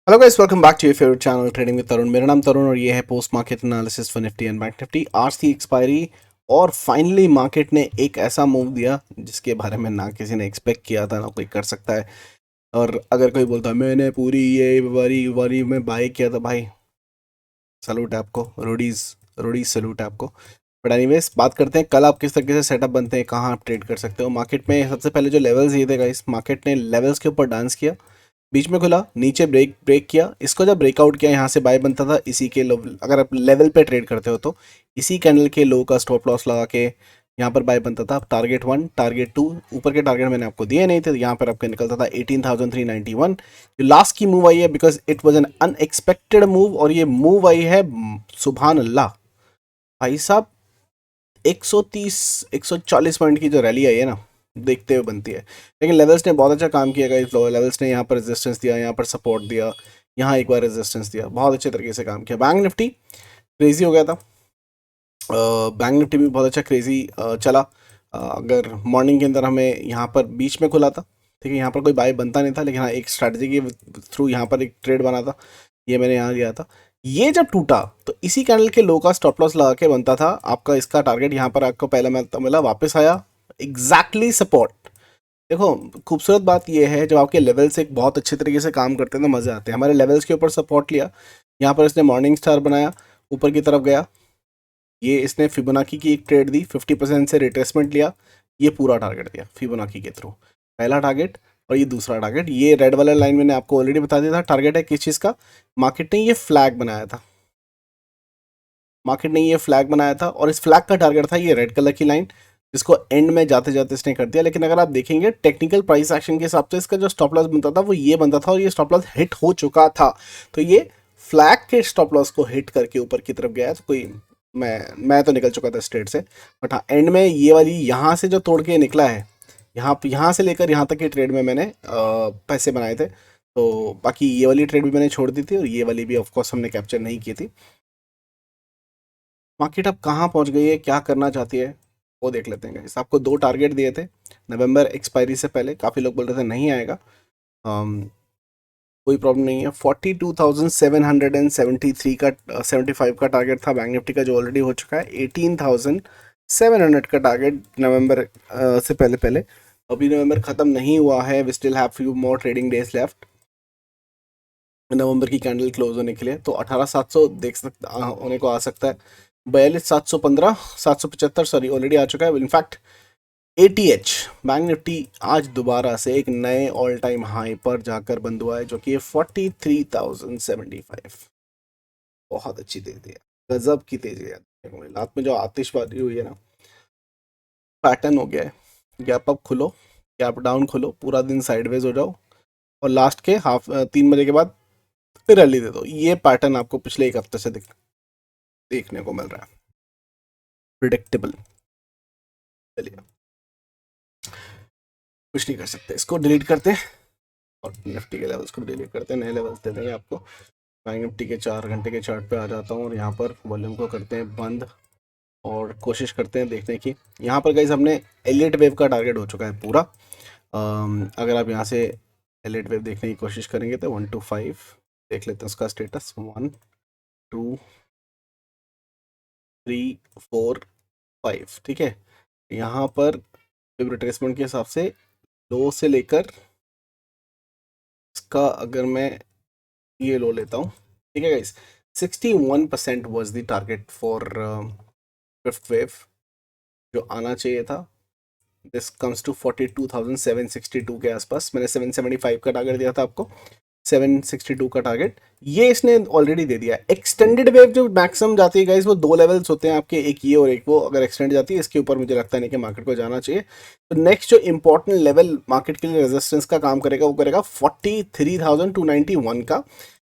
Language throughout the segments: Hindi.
Hello guys, welcome back to your favourite channel trading with Tarun. मेरा नाम तरुण और ये है post market analysis for Nifty and Bank Nifty. आज थी एक्सपायरी और फाइनली मार्केट ने एक ऐसा मूव दिया जिसके बारे में ना किसी ने एक्सपेक्ट किया था, ना कोई कर सकता है। और अगर कोई बोलता है मैंने पूरी ये वारी वारी में बाय किया था, भाई सलूट है आपको, रोडीज रोडीज सलूट है आपको। बट एनीवेज, बात करते हैं कल आप किस तरीके से सेटअप बनते हैं, कहाँ आप ट्रेड कर सकते हो मार्केट में। सबसे पहले जो लेवल्स ये थे गाइस, मार्केट ने लेवल्स के ऊपर डांस किया, बीच में खुला, नीचे ब्रेक ब्रेक किया। इसको जब ब्रेकआउट किया, यहाँ से बाय बनता था इसी के अगर आप लेवल पे ट्रेड करते हो तो इसी कैंडल के लो का स्टॉप लॉस लगा के यहाँ पर बाय बनता था। टारगेट 1, टारगेट 2, ऊपर के टारगेट मैंने आपको दिए नहीं थे, तो यहाँ पर आपका निकलता था 18,391। जो लास्ट की मूव आई है, because it was an unexpected move, और ये मूव आई है सुभान अल्लाह भाई साहब, 130 140 पॉइंट की जो रैली आई है ना, देखते हुए बनती है। लेकिन लेवल्स ने बहुत अच्छा काम किया गाइस। लोअर लेवल्स ने यहाँ पर रेजिस्टेंस दिया, यहाँ पर सपोर्ट दिया, यहाँ एक बार रेजिस्टेंस दिया, बहुत अच्छे तरीके से काम किया। बैंक निफ्टी क्रेजी हो गया था। बैंक निफ्टी भी बहुत अच्छा क्रेजी चला। अगर मॉर्निंग के अंदर हमें यहाँ पर बीच में खुला था, ठीक है, यहाँ पर कोई बाय बनता नहीं था, लेकिन हाँ एक स्ट्रैटेजी के थ्रू यहाँ पर एक ट्रेड बना था, ये मैंने यहाँ लिया था। ये जब टूटा तो इसी कैंडल के लो का स्टॉप लॉस लगा के बनता था आपका इसका टारगेट। यहाँ पर आपको पहला मिला, वापस आया, एग्जैक्टली सपोर्ट। देखो, खूबसूरत बात यह है जब आपके लेवल्स एक बहुत अच्छे तरीके से काम करते हैं तो मज़े आते हैं। हमारे लेवल्स के ऊपर सपोर्ट लिया, यहाँ पर इसने मॉर्निंग स्टार बनाया, ऊपर की तरफ गया, ये इसने फिबोनाची की एक ट्रेड दी, 50% से रिट्रेसमेंट लिया, ये पूरा टारगेट दिया फिबोनाची के थ्रू। पहला टारगेट और ये दूसरा टारगेट। ये रेड वाला लाइन मैंने आपको ऑलरेडी बता दिया था टारगेट है किस चीज़ का। मार्केट ने ये फ्लैग बनाया था, और इस फ्लैग का टारगेट था ये रेड कलर की लाइन, जिसको एंड में जाते जाते इसने कर दिया। लेकिन अगर आप देखेंगे टेक्निकल प्राइस एक्शन के हिसाब से इसका जो स्टॉप लॉस बनता था वो ये बनता था, और ये स्टॉप लॉस हिट हो चुका था। तो ये फ्लैग के स्टॉप लॉस को हिट करके ऊपर की तरफ गया है, तो कोई मैं तो निकल चुका था स्ट्रेट से। बट हाँ, एंड में ये वाली यहाँ से जो तोड़ के निकला है, यहाँ से लेकर यहाँ तक के ट्रेड में मैंने पैसे बनाए थे। तो बाकी ये वाली ट्रेड भी मैंने छोड़ दी थी, और ये वाली भी ऑफकोर्स हमने कैप्चर नहीं की थी। मार्केट अब कहाँ पहुँच गई है, क्या करना चाहती है, वो देख लेते हैं गाइस। आपको 2 टारगेट दिए थे नवंबर एक्सपायरी से पहले। काफ़ी लोग बोल रहे थे नहीं आएगा, कोई प्रॉब्लम नहीं है। 42,773 का 75 का टारगेट था बैंक निफ्टी का, जो ऑलरेडी हो चुका है। 18,700 का टारगेट नवंबर से पहले पहले। अभी नवंबर ख़त्म नहीं हुआ है, we still have few more trading days left नवंबर की कैंडल क्लोज होने के लिए। तो 18,700 देख सकते होने को आ सकता है। 42,715, 775 सॉरी ऑलरेडी आ चुका है। इनफैक्ट एटीएच बैंक निफ्टी आज दोबारा से एक नए ऑल टाइम हाई पर जाकर बंद हुआ है, जो कि 43,075। बहुत अच्छी तेजी है, गजब की तेजी है। रात में जो आतिशबाजी हुई है ना, पैटर्न हो गया है। गैप अप खुलो, गैप डाउन खुलो, पूरा दिन साइडवेज हो जाओ, और लास्ट के 3 बजे के बाद रैली दे दो। ये पैटर्न आपको पिछले एक हफ्ते से देखने को मिल रहा है, प्रिडिक्टेबल। चलिए, कुछ नहीं कर सकते, इसको डिलीट करते हैं और निफ्टी के लेवल्स को डिलीट करते हैं, नए लेवल्स दे देंगे आपको। बैंक निफ्टी के 4 घंटे के चार्ट पे आ जाता हूँ, और यहाँ पर वॉल्यूम को करते हैं बंद, और कोशिश करते हैं देखने की। यहाँ पर गाइस हमने एलियट वेव का टारगेट हो चुका है पूरा। अगर आप यहाँ से एलियट वेव देखने की कोशिश करेंगे तो 1 to 5 देख लेते हैं उसका स्टेटस। 1 2 3 4 5, ठीक है। यहाँ पर रिट्रेसमेंट के हिसाब से लो से लेकर इसका अगर मैं ये लो लेता हूँ, ठीक है guys, 61% was the target for fifth wave जो आना चाहिए था। दिस कम्स टू 42,762 के आसपास। मैंने 775 का टारगेट दिया था आपको, 762 का टारगेट ये इसने ऑलरेडी दे दिया। एक्सटेंडेड वेव जो मैक्सिमम जाती है गाइस, वो 2 लेवल्स होते हैं आपके, एक ये और एक वो। अगर एक्सटेंड जाती है इसके ऊपर, मुझे लगता नहीं कि मार्केट को जाना चाहिए। तो नेक्स्ट जो इंपॉर्टेंट लेवल मार्केट के लिए रेजिस्टेंस का काम करेगा, वो करेगा 43,291 का।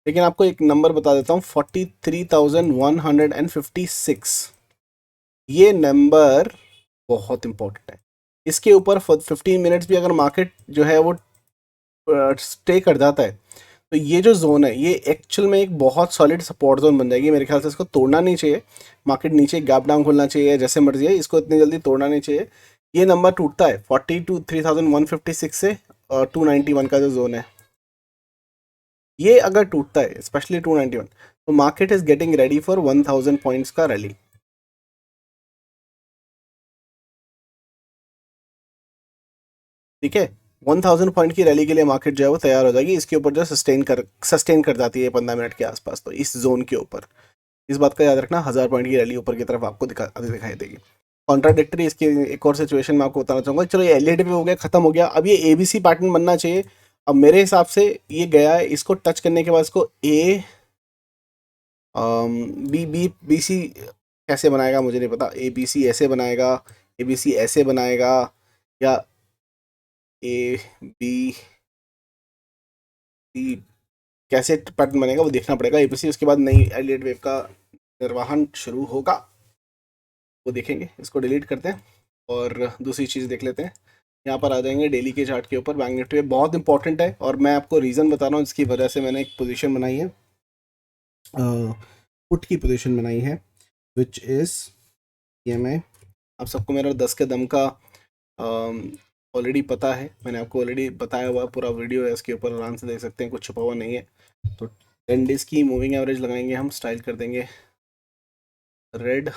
लेकिन आपको एक नंबर बता देता हूँ, 43,156, ये नंबर बहुत इंपॉर्टेंट है। इसके ऊपर 15 मिनट्स भी अगर मार्केट जो है वो स्टे कर जाता है, तो ये जो जोन है ये एक्चुअल में एक बहुत सॉलिड सपोर्ट जोन बन जाएगी। मेरे ख्याल से इसको तोड़ना नहीं चाहिए। मार्केट नीचे गैप डाउन खोलना चाहिए, जैसे मर्जी है, इसको इतनी जल्दी तोड़ना नहीं चाहिए। ये नंबर टूटता है 43,156 से, 291 का जो जोन है, ये अगर टूटता है स्पेशली 291, तो market is getting ready for 1000 points का रैली। ठीक है, 1000 पॉइंट की रैली के लिए मार्केट जो है वो तैयार हो जाएगी। इसके ऊपर जो सस्टेन कर जाती है 15 मिनट के आसपास, तो इस जोन के ऊपर इस बात का याद रखना, 1000 पॉइंट की रैली ऊपर की तरफ आपको दिखाई देगी। कॉन्ट्राडिक्टरी इसकी एक और सिचुएशन मैं आपको बताना चाहूंगा। चलो ये एलईडी पे हो गया, खत्म हो गया, अब ये एबीसी पैटर्न बनना चाहिए। अब मेरे हिसाब से ये गया है, इसको टच करने के बाद इसको A B B B C कैसे बनाएगा मुझे नहीं पता। ए बी सी ऐसे बनाएगा, ए बी सी ऐसे बनाएगा, या ए बी सी कैसे पैटर्न बनेगा वो देखना पड़ेगा। एबीसी उसके बाद नई एलियट वेव का निर्वहन शुरू होगा, वो देखेंगे। इसको डिलीट करते हैं और दूसरी चीज़ देख लेते हैं। यहाँ पर आ जाएंगे डेली के चार्ट के ऊपर। बैंक निफ्टी बहुत इंपॉर्टेंट है और मैं आपको रीज़न बता रहा हूँ इसकी वजह से मैंने एक पोजीशन बनाई है, पुट की पोजीशन बनाई है, विच इज़ EMI। आप सबको मेरा 10 के दम का ऑलरेडी पता है, मैंने आपको ऑलरेडी बताया हुआ पूरा वीडियो है इसके ऊपर, आराम से देख सकते हैं, कुछ छुपा हुआ नहीं है। तो 10 डेज की मूविंग एवरेज लगाएंगे हम, स्टाइल कर देंगे रेड,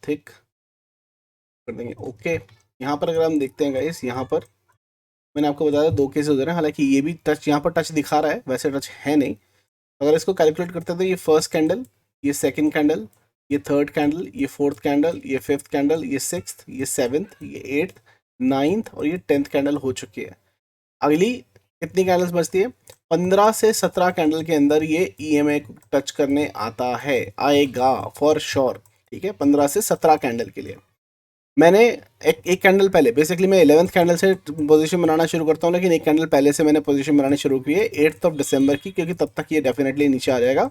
थिक कर देंगे, ओके। यहाँ पर अगर हम देखते हैं गाइस, यहाँ पर मैंने आपको बताया 2 केसेस हो रहे हैं, हालांकि ये भी टच, यहाँ पर टच दिखा रहा है, वैसे टच है नहीं। अगर इसको कैलकुलेट करते हैं तो ये फर्स्ट कैंडल, ये सेकंड कैंडल, ये थर्ड कैंडल, ये फोर्थ कैंडल, ये फिफ्थ कैंडल, ये सिक्स्थ, ये सेवन्थ, ये एट्थ, नाइन्थ और ये 10th कैंडल हो चुकी है। अगली कितनी कैंडल्स बचती है? 15 से 17 कैंडल के अंदर ये EMA को टच करने आता है, आएगा फॉर श्योर। ठीक है, 15 से 17 कैंडल के लिए मैंने एक कैंडल पहले, बेसिकली मैं 11th कैंडल से पोजीशन बनाना शुरू करता हूँ, लेकिन एक कैंडल पहले से मैंने पोजीशन बनानी शुरू की है 8th दिसंबर की, क्योंकि तब तक ये डेफिनेटली नीचे आ जाएगा।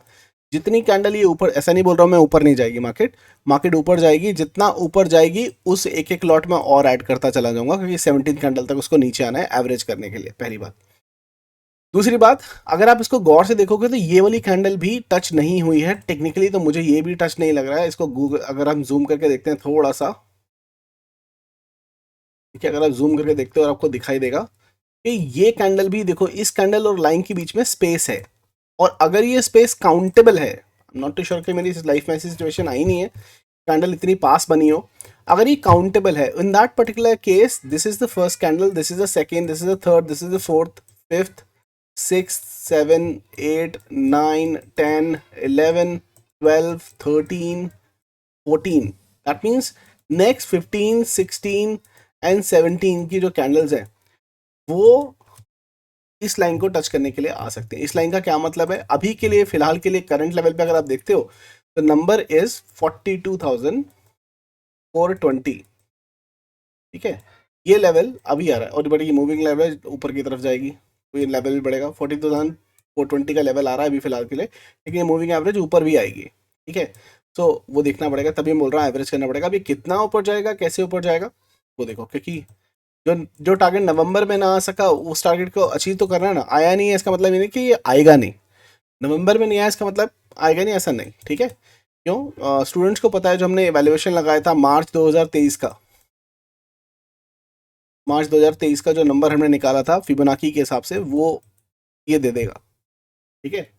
जितनी कैंडल ये ऊपर, ऐसा नहीं बोल रहा हूँ मैं ऊपर नहीं जाएगी मार्केट, मार्केट ऊपर जाएगी, जितना ऊपर जाएगी उस एक एक लॉट में और ऐड करता चला जाऊंगा, क्योंकि 17 कैंडल तक उसको नीचे आना है एवरेज करने के लिए, पहली बात। दूसरी बात, अगर आप इसको गौर से देखोगे तो ये वाली कैंडल भी टच नहीं हुई है टेक्निकली, तो मुझे ये भी टच नहीं लग रहा है। इसको गूगल अगर हम जूम करके देखते हैं थोड़ा सा, ठीक है, अगर आप जूम करके देखते हो और आपको दिखाई देगा कि ये कैंडल भी देखो, इस कैंडल और लाइन के बीच में स्पेस है, और अगर ये स्पेस काउंटेबल है, नॉट टू श्योर कि मेरी लाइफ में ऐसी सिचुएशन आई नहीं है कैंडल इतनी पास बनी हो, अगर ये काउंटेबल है, in that particular case this is the first candle, this is the second, this is the third, this is the fourth, fifth, six, 7, 8, 9, 10, 11, 12, 13, 14, that means next 15, 16 and 17 की जो कैंडल्स हैं वो इस लाइन को टच करने के लिए आ सकते हैं। इस लाइन का क्या मतलब है? अभी के लिए, फिलहाल के लिए, करंट लेवल पे अगर आप देखते हो तो नंबर इज 42,420। ठीक है, ये लेवल अभी आ रहा है और बड़ी मूविंग लेवल ऊपर की तरफ जाएगी, तो ये लेवल भी बढ़ेगा। 42,420 का लेवल आ रहा है अभी फिलहाल के लिए, लेकिन ये मूविंग एवरेज ऊपर भी आएगी। ठीक है, तो वो देखना पड़ेगा, तभी मैं बोल रहा हूँ एवरेज करना पड़ेगा। अभी कितना ऊपर जाएगा, कैसे ऊपर जाएगा वो देखो, क्योंकि जो जो टारगेट नवंबर में ना आ सका उस टारगेट को अचीव तो करना है ना। आया नहीं है इसका मतलब ये नहीं कि ये आएगा नहीं, नवंबर में नहीं आया इसका मतलब आएगा नहीं, ऐसा नहीं। ठीक है, क्यों? स्टूडेंट्स को पता है, जो हमने एवेल्युएशन लगाया था मार्च 2023 का, मार्च 2023 का जो नंबर हमने निकाला था फिबोनाची के हिसाब से, वो ये दे देगा। ठीक है,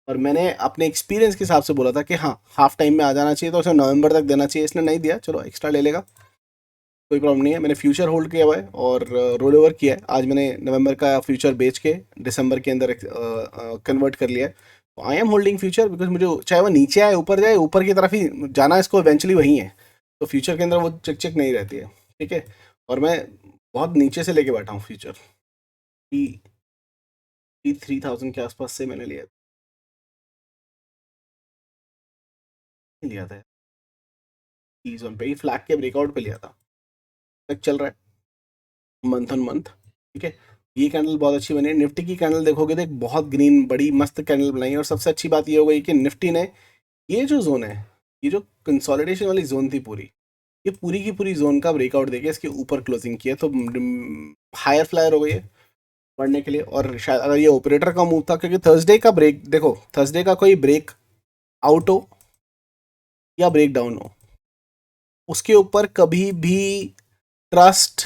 और मैंने अपने एक्सपीरियंस के हिसाब से बोला था कि हाँ हाफ टाइम में आ जाना चाहिए, तो उसे नवंबर तक देना चाहिए। इसने नहीं दिया, चलो एक्स्ट्रा ले लेगा, कोई प्रॉब्लम नहीं है। मैंने फ्यूचर होल्ड किया हुआ है और रोल ओवर किया है। आज मैंने नवंबर का फ्यूचर बेच के दिसंबर के अंदर कन्वर्ट कर लिया है। तो I am holding future, because मुझे चाहे वो नीचे आए ऊपर जाए, ऊपर की तरफ ही जाना है इसको, इवेंचुअली वही है। तो फ्यूचर के अंदर वो चिक चिक नहीं रहती है। ठीक है, और मैं बहुत नीचे से लेके बैठा हूँ फ्यूचर, ई 3000 के आसपास से मैंने लिया था, ई जोन पे ही फ्लैग के ब्रेकआउट पे लिया था, तक चल रहा है मंथ ऑन मंथ। ठीक है, ये कैंडल बहुत अच्छी बनी है। निफ्टी की कैंडल देखोगे तो एक बहुत ग्रीन बड़ी मस्त कैंडल बनाई है, और सबसे अच्छी बात ये हो गई कि निफ्टी ने ये जो जोन है, ये जो कंसोलिडेशन वाली जोन थी पूरी, ये पूरी की पूरी जोन का ब्रेकआउट देके इसके ऊपर क्लोजिंग किया, तो हायर फ्लायर हो गई है बढ़ने के लिए। और शायद अगर ये ऑपरेटर का मूव था, क्योंकि थर्सडे का ब्रेक देखो, थर्सडे का कोई ब्रेक आउट हो या ब्रेक डाउन हो, उसके ऊपर कभी भी ट्रस्ट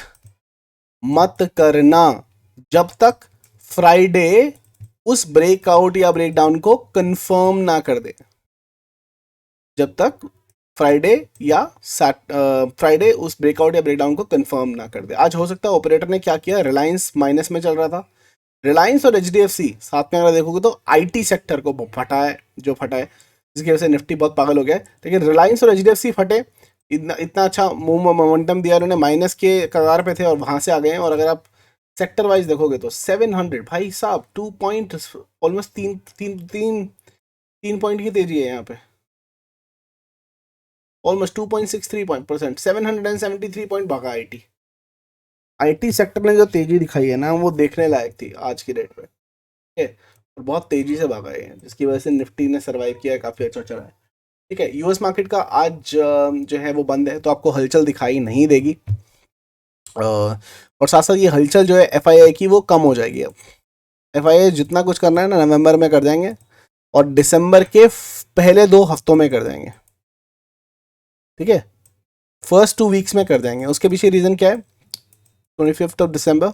मत करना जब तक फ्राइडे उस ब्रेकआउट या ब्रेकडाउन को कंफर्म ना कर दे जब तक फ्राइडे या फ्राइडे उस ब्रेकआउट या ब्रेकडाउन को कंफर्म ना कर दे। आज हो सकता है ऑपरेटर ने क्या किया, रिलायंस माइनस में चल रहा था, रिलायंस और एचडीएफसी साथ में अगर देखोगे तो आईटी सेक्टर को फटा है, जो फटा है, जिसकी वजह से निफ्टी बहुत पागल हो गया है। लेकिन रिलायंस और एचडीएफसी फटे, इतना इतना अच्छा मोमेंटम दिया उन्होंने, माइनस के कगार पे थे और वहां से आ गए हैं। और अगर आप सेक्टर वाइज देखोगे तो 700 भाई साहब 2 पॉइंट ऑलमोस्ट तीन तीन तीन 3 पॉइंट की तेजी है यहाँ पे, ऑलमोस्ट 2.63%, 773 पॉइंट भागा आईटी। आईटी सेक्टर ने जो तेजी दिखाई है ना, वो देखने लायक थी आज की डेट पे, ठीक है, और बहुत तेजी से भागा है, जिसकी वजह से निफ्टी ने सर्वाइव किया है, काफी अच्छा चला है। ठीक है, यूएस मार्केट का आज जो है वो बंद है, तो आपको हलचल दिखाई नहीं देगी। और साथ साथ ये हलचल जो है एफआईआई की वो कम हो जाएगी। अब एफआईआई जितना कुछ करना है ना नवंबर में कर जाएंगे, और दिसंबर के पहले 2 हफ्तों में कर जाएंगे, ठीक है, फर्स्ट 2 वीक्स में कर जाएंगे। उसके पीछे रीजन क्या है, 25 दिसंबर,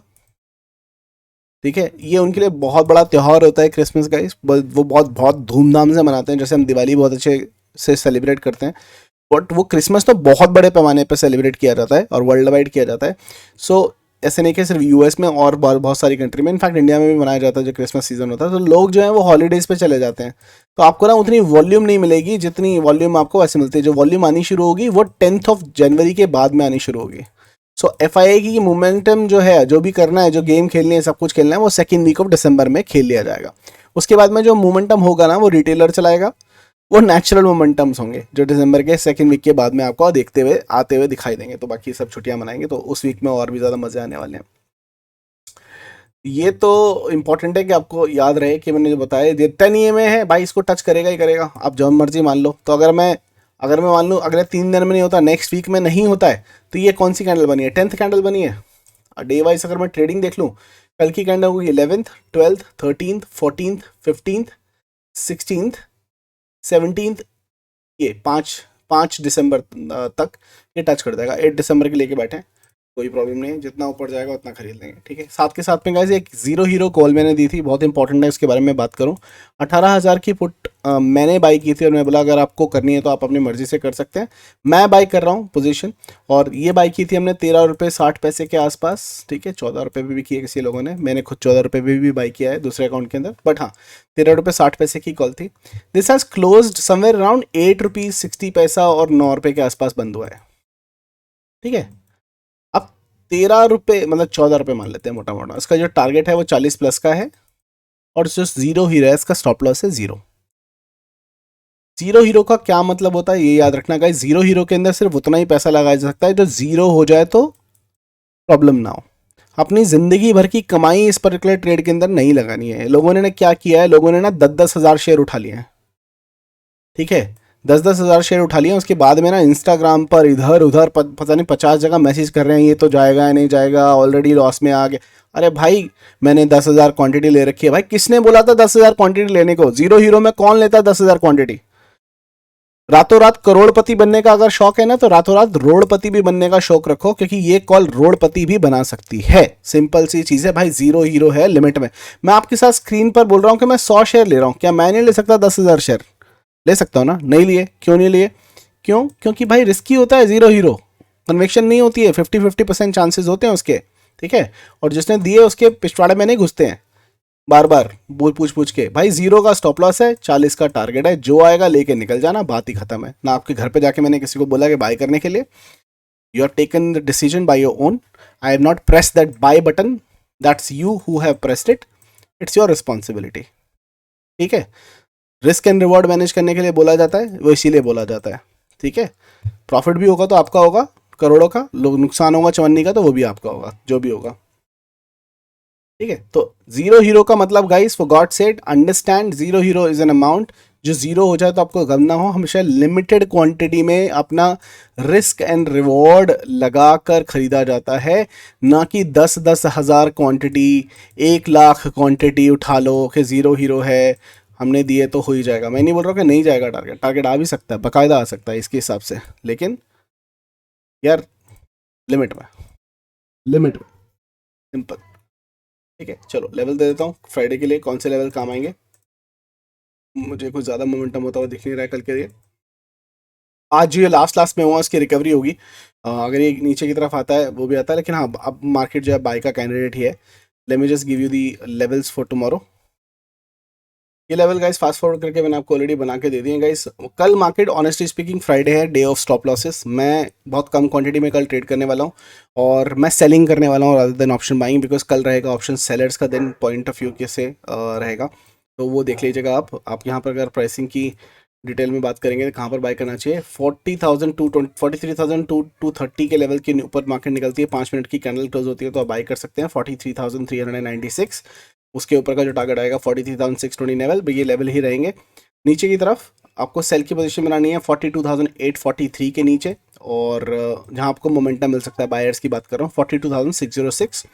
ठीक है, ये उनके लिए बहुत बड़ा त्यौहार होता है क्रिसमस का, वो बहुत बहुत धूमधाम से मनाते हैं, जैसे हम दिवाली बहुत अच्छे से सेलिब्रेट करते हैं, बट वो क्रिसमस तो बहुत बड़े पैमाने पर सेलिब्रेट किया जाता है और वर्ल्ड वाइड किया जाता है। सो ऐसे नहीं कि सिर्फ यूएस में, और बहुत सारी कंट्री में, इनफैक्ट इंडिया में भी मनाया जाता है जो क्रिसमस सीजन होता है। तो लोग जो है वो हॉलीडेज पे चले जाते हैं, तो आपको ना उतनी वॉल्यूम नहीं मिलेगी जितनी वॉल्यूम आपको वैसे मिलती है। जो वॉल्यूम आनी शुरू होगी वो 10 जनवरी के बाद में आनी शुरू होगी। सो एफआईआई की मोमेंटम जो है, जो भी करना है, जो गेम खेलनी है, सब कुछ खेलना है, वो सेकेंड वीक ऑफ दिसंबर में खेल लिया जाएगा। उसके बाद में जो मोमेंटम होगा ना, वो रिटेलर चलाएगा, वो नेचुरल मोमेंटम्स होंगे जो दिसंबर के सेकंड वीक के बाद में आपको देखते हुए आते हुए दिखाई देंगे। तो बाकी सब छुट्टियां मनाएंगे, तो उस वीक में और भी ज़्यादा मजे आने वाले हैं। ये तो इंपॉर्टेंट है कि आपको याद रहे कि मैंने जो बताया, ये 10 EMA है भाई, इसको टच करेगा ही करेगा, आप जो मर्जी मान लो। तो अगर मैं मान लूँ अगले 3 दिन में नहीं होता, नेक्स्ट वीक में नहीं होता है, तो ये कौन सी कैंडल बनी है, 10th कैंडल बनी है। डे वाइज अगर मैं ट्रेडिंग देख लूँ, कल की कैंडल होगी 11th, 12th, 13th, 14th, 15th, 16th, 17th, ये 5 दिसंबर तक ये टच कर देगा। 8 दिसंबर के लेके बैठे हैं, कोई प्रॉब्लम नहीं है, जितना ऊपर जाएगा उतना खरीद लेंगे, ठीक है। साथ के साथ में गाइस एक जीरो हीरो कॉल मैंने दी थी, बहुत इंपॉर्टेंट है, इसके बारे में बात करूं। 18,000 की पुट मैंने बाई की थी, और मैं बोला अगर आपको करनी है तो आप अपनी मर्जी से कर सकते हैं। मैं बाई कर रहा हूँ पोजीशन, और ये बाई की थी हमने 13 रुपये 60 पैसे के आसपास, ठीक है। 14 रुपये भी किए किसी लोगों ने, मैंने खुद 14 रुपये भी बाई किया है दूसरे अकाउंट के अंदर, बट हाँ 13 रुपये 60 पैसे की कॉल थी। This has closed somewhere around 8 rupees 60 पैसा और 9 रुपये के आसपास बंद हुआ है, ठीक है। अब 13 रुपये मतलब 14 रुपये मान लेते हैं मोटा मोटा, इसका जो टारगेट है वो 40 प्लस का है, और जो जीरो हीरो है इसका स्टॉप लॉस है 0। जीरो हीरो का क्या मतलब होता है ये याद रखना गाइस, जीरो हीरो के अंदर सिर्फ उतना ही पैसा लगाया जा सकता है जो जीरो हो जाए तो प्रॉब्लम ना हो। अपनी जिंदगी भर की कमाई इस पर्टिकुलर ट्रेड के अंदर नहीं लगानी है। लोगों ने क्या किया है, लोगों ने ना 10-10 हज़ार शेयर उठा लिए हैं, ठीक है, 10-10 हज़ार शेयर उठा लिए। उसके बाद में ना इंस्टाग्राम पर इधर उधर पता नहीं 50 जगह मैसेज कर रहे हैं, ये तो जाएगा या नहीं जाएगा, ऑलरेडी लॉस में आ गए। अरे भाई मैंने 10,000 क्वांटिटी ले रखी है। भाई किसने बोला था 10,000 क्वांटिटी लेने को? जीरो हीरो में कौन लेता है 10,000 क्वांटिटी? रातों रात करोड़पति बनने का अगर शौक है ना, तो रातों रात रोड़पति भी बनने का शौक रखो, क्योंकि ये कॉल रोड़पति भी बना सकती है। सिंपल सी चीज है भाई, जीरो हीरो है लिमिट में। मैं आपके साथ स्क्रीन पर बोल रहा हूं कि मैं 100 शेयर ले रहा हूं, क्या मैं नहीं ले सकता 10,000 शेयर? ले सकता हूँ ना, नहीं लिए, क्यों नहीं लिए? क्यों? क्योंकि भाई रिस्की होता है जीरो हीरो, कन्वेक्शन नहीं होती है, 50-50% चांसेस होते हैं उसके, ठीक है। और जिसने दिए उसके पिछवाड़े में नहीं घुसते हैं बार बार बोल पूछ के। भाई जीरो का स्टॉप लॉस है, 40 का टारगेट है, जो आएगा लेके निकल जाना, बात ही खत्म है ना। आपके घर पे जाके मैंने किसी को बोला कि बाय करने के लिए, you have taken the decision by your own, I have not press that bye button, that's you who have pressed it, it's your responsibility, ठीक है। रिस्क एंड रिवॉर्ड मैनेज करने के लिए बोला जाता है, वो इसीलिए बोला जाता है, ठीक है। प्रॉफिट भी होगा तो आपका होगा करोड़ों का, लोग नुकसान होगा चवन्नी का तो वो भी आपका होगा, जो भी होगा, ठीक है। तो जीरो हीरो का मतलब guys, for God said understand, zero hero is an amount जो जीरो हो जाए तो आपको गम ना हो। हमेशा लिमिटेड क्वांटिटी में अपना रिस्क एंड रिवॉर्ड लगाकर खरीदा जाता है, ना कि 10-10 हज़ार क्वांटिटी, 1 लाख क्वांटिटी उठा लो कि जीरो हीरो है हमने दिए तो हो ही जाएगा। मैं नहीं बोल रहा कि नहीं जाएगा, टारगेट आ भी सकता है, बाकायदा आ सकता है इसके हिसाब से, लेकिन यार लिमिट में, लिमिट में, सिंपल। ठीक है, चलो लेवल दे देता हूँ फ्राइडे के लिए, कौन से लेवल काम आएंगे। मुझे कुछ ज़्यादा मोमेंटम होता हुआ दिख नहीं रहा है कल के लिए। आज ये लास्ट लास्ट में हुआ उसकी रिकवरी होगी। अगर ये नीचे की तरफ आता है वो भी आता है, लेकिन हाँ अब मार्केट जो है बाय का कैंडिडेट ही है। Let me just give you the levels for tomorrow. ये लेवल गाइस फास्ट फॉरवर्ड करके मैंने आपको ऑलरेडी बना के दे दिए गाइस। कल मार्केट ऑनेस्टली स्पीकिंग फ्राइडे है, डे ऑफ स्टॉप लॉसेस। मैं बहुत कम क्वांटिटी में कल ट्रेड करने वाला हूँ और मैं सेलिंग करने वाला हूँ rather than option buying, because कल रहेगा ऑप्शन सेलर्स का दिन, पॉइंट ऑफ व्यू कैसे रहेगा तो वो देख लीजिएगा आप यहाँ पर अगर प्राइसिंग की डिटेल में बात करेंगे तो कहाँ पर बाय करना चाहिए। 40,000 टू 43,000 टू 30 के लेवल के ऊपर मार्केट निकलती है, 5 मिनट की कैंडल क्लोज होती है तो आप बाय कर सकते हैं 43,396। उसके ऊपर का जो टारगेट आएगा 43,620 लेवल, ये लेवल ही रहेंगे। नीचे की तरफ आपको सेल की पोजीशन बनानी है 42,843 के नीचे, और जहां आपको मोमेंटम मिल सकता है, बायर्स की बात कर रहा हूँ 42,606,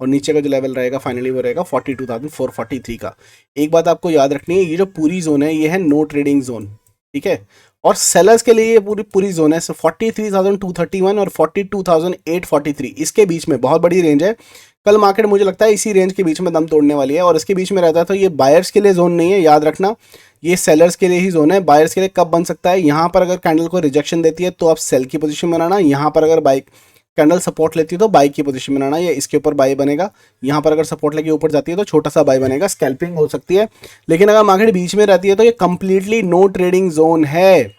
और नीचे का जो लेवल रहेगा फाइनली वो रहेगा 42,443 का। एक बात आपको याद रखनी है, ये जो पूरी जोन है ये है नो ट्रेडिंग जोन, ठीक है, और सेलर्स के लिए ये पूरी पूरी जोन है। 43,231 और 42,843 इसके बीच में बहुत बड़ी रेंज है। कल मार्केट मुझे लगता है इसी रेंज के बीच में दम तोड़ने वाली है, और इसके बीच में रहता है तो ये बायर्स के लिए जोन नहीं है, याद रखना ये सेलर्स के लिए ही जोन है। बायर्स के लिए कब बन सकता है, यहाँ पर अगर कैंडल को रिजेक्शन देती है तो आप सेल की पोजीशन बनाना, यहाँ पर अगर बाई कैंडल सपोर्ट लेती है तो बाई की पोजीशन बनाना, या इसके ऊपर बाई बनेगा, यहाँ पर अगर सपोर्ट लेके ऊपर जाती है तो छोटा सा बाई बनेगा, स्कैल्पिंग हो सकती है। लेकिन अगर मार्केट बीच में रहती है तो ये कंप्लीटली नो ट्रेडिंग जोन है,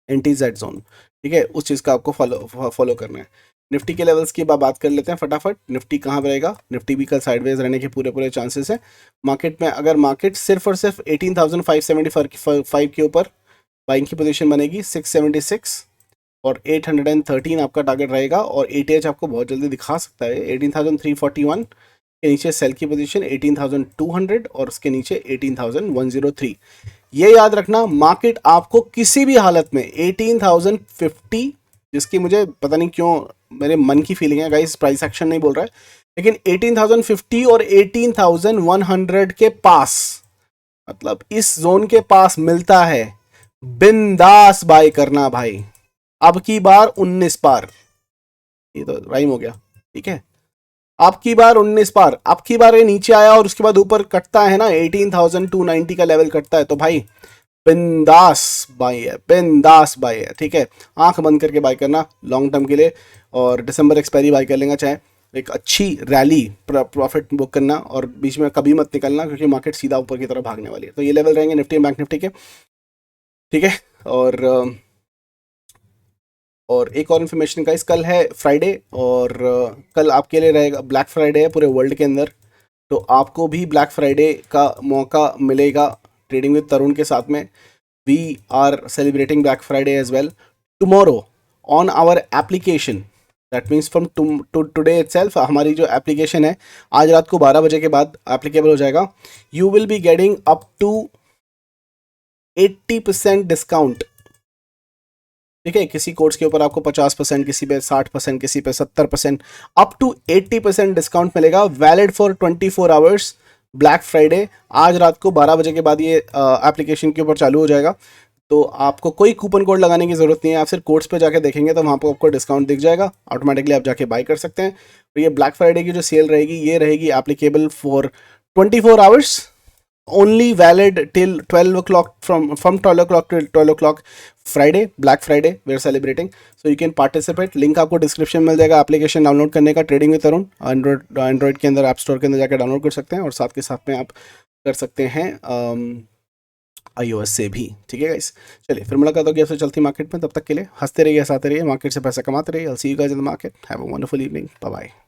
एंटी जेड जोन, ठीक है, उस चीज़ का आपको फॉलो करना है। निफ्टी के लेवल्स की बात कर लेते हैं फटाफट। निफ्टी कहाँ पर रहेगा, निफ्टी भी कल साइडवेज रहने के पूरे पूरे चांसेस है। मार्केट में अगर मार्केट सिर्फ और सिर्फ 18,575 के ऊपर बाइंग की पोजीशन बनेगी, 676 और 813 आपका टारगेट रहेगा, और एटीएच आपको बहुत जल्दी दिखा सकता है 18,341 के नीचे सेल की पोजीशन 18,200 और उसके नीचे 18,103। ये याद रखना, मार्केट आपको किसी भी हालत में 18,050, जिसकी मुझे पता नहीं क्यों मेरे मन की फीलिंग है गाइस, प्राइस एक्शन नहीं बोल रहा है, लेकिन 18,050 और 18,100 के पास, मतलब इस जोन के पास मिलता है, बिंदास बाय करना भाई। अब की बार 19 बार, ये तो राइम हो गया, ठीक है, अब की बार 19 बार, अब की बार ये नीचे आया और उसके बाद ऊपर कटता है ना 18,290 का लेवल कटता है, तो भाई बिंदास बाई है, बिंदास बाई है, ठीक है। आंख बंद करके बाई करना लॉन्ग टर्म के लिए, और दिसंबर एक्सपायरी बाई कर लेना, चाहे एक अच्छी रैली प्रॉफिट बुक करना, और बीच में कभी मत निकलना क्योंकि मार्केट सीधा ऊपर की तरफ भागने वाली है। तो ये लेवल रहेंगे निफ्टी एंड बैंक निफ्टी के, ठीक है। और एक और इन्फॉर्मेशन का, इस कल है फ्राइडे, और कल आपके लिए रहेगा ब्लैक फ्राइडे है पूरे वर्ल्ड के अंदर, तो आपको भी ब्लैक फ्राइडे का मौका मिलेगा ट्रेडिंग विद तरुण के साथ में। We are celebrating black Friday as well tomorrow on our application, that means from today itself. हमारी जो एप्लीकेशन है आज रात को 12 बजे के बाद एप्लीकेबल हो जाएगा। You will be getting up to 80% discount, ठीक है, किसी कोर्स के ऊपर आपको 50%, किसी पे 60%, किसी पे 70%, अप टू 80% डिस्काउंट मिलेगा, valid for 24 hours black Friday. आज रात को 12 बजे के बाद ये एप्लीकेशन के ऊपर चालू हो जाएगा, तो आपको कोई कूपन कोड लगाने की ज़रूरत नहीं है, आप सिर्फ कोर्स पे जाके देखेंगे तो वहाँ पर आपको डिस्काउंट दिख जाएगा, ऑटोमेटिकली आप जाके बाय कर सकते हैं। तो ये ब्लैक फ्राइडे की जो सेल रहेगी ये रहेगी applicable for 24 hours, only valid till 12 o'clock, from 12 o'clock till 12 o'clock Friday, Black Friday we are celebrating, so you can participate। Link आपको डिस्क्रिप्शन मिल जाएगा एप्लीकेशन डाउनलोड करने का, ट्रेडिंग विद तरुण एंड्रॉइड के अंदर ऐप स्टोर के अंदर जाकर डाउनलोड कर सकते हैं, और साथ के साथ में आप कर सकते हैं iOS से भी, ठीक है गाइस। चलिए फिर मुलाकात होगी आपसे चलती मार्केट में, तब तक के लिए हंसते रहिए, हंसाते रहिए, मार्केट से पैसा कमाते रहिए। I'll see you guys in the market, have a wonderful evening, bye bye।